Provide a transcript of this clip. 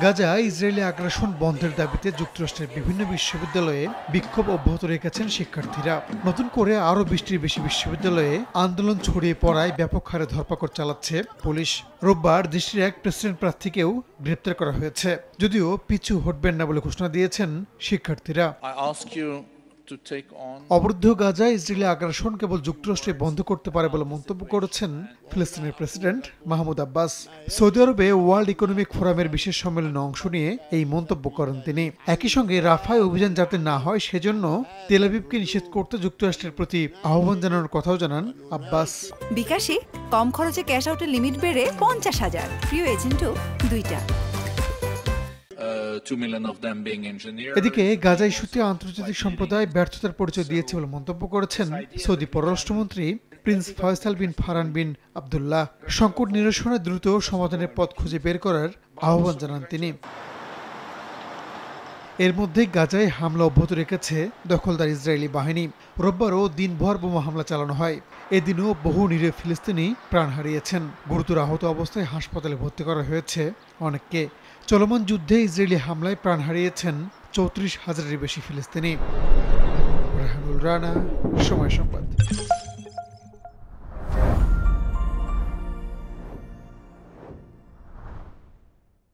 Gaza Israeli আগ্রাসন বন্ধের দাবিতে যুক্তরাষ্ট্রের বিভিন্ন বিশ্ববিদ্যালয়ে বিক্ষোভ অব্যাহত রেখেছেন শিক্ষার্থীরা। নতুন করে আরও 20টির বেশি বিশ্ববিদ্যালয়ে আন্দোলন ছড়িয়ে পড়ায় ব্যাপক হারে ধরপাকড় চালাচ্ছে পুলিশ। রোববার দেশটির এক প্রেসিডেন্ট প্রার্থীকেও গ্রেপ্তার করা হয়েছে, যদিও পিছু হটবেন না বলে ঘোষণা দিয়েছেন শিক্ষার্থীরা। অবরুদ্ধ গাজায় ইসরায়েলি আগ্রাসন কেবল যুক্তরাষ্ট্রে বন্ধ করতে পারে বলে মন্তব্য করেছেন ফিলিস্তিনের প্রেসিডেন্ট মাহমুদ আব্বাস। সৌদি আরবে ওয়ার্ল্ড ইকোনমিক ফোরামের বিশেষ সম্মেলনে অংশ নিয়ে এই মন্তব্য করেন তিনি। একই সঙ্গে রাফায় অভিযান যাতে না হয় সেজন্য তেল আবিবকে নিষেধ করতে যুক্তরাষ্ট্রের প্রতি আহ্বান জানানোর কথাও জানান আব্বাস। বিকাশে কম খরচে ক্যাশ আউটের লিমিট বেড়ে 50,000, প্রিয় এজেন্টও 2টা। এদিকে গাজা ইস্যুতে আন্তর্জাতিক সম্প্রদায় ব্যর্থতার পরিচয় দিয়েছে বলে মন্তব্য করেছেন সৌদি পররাষ্ট্রমন্ত্রী প্রিন্স ফয়সাল বিন ফারহান বিন আবদুল্লাহ। সংকট নিরসনে দ্রুত সমাধানের পথ খুঁজে বের করার আহ্বান জানান তিনি। এর মধ্যে গাজায় হামলা অব্যাহত রেখেছে দখলদার ইসরায়েলি বাহিনী। রোববারও দিনভর বোমা হামলা চালানো হয়। এদিনও বহু নিরীহ ফিলিস্তিনি প্রাণ হারিয়েছেন। গুরুতর আহত অবস্থায় হাসপাতালে ভর্তি করা হয়েছে অনেককে। চলমান যুদ্ধে ইসরায়েলি হামলায় প্রাণ হারিয়েছেন 34,000-এর বেশি ফিলিস্তিনি। রাহানুল রানা, সময় সংবাদ।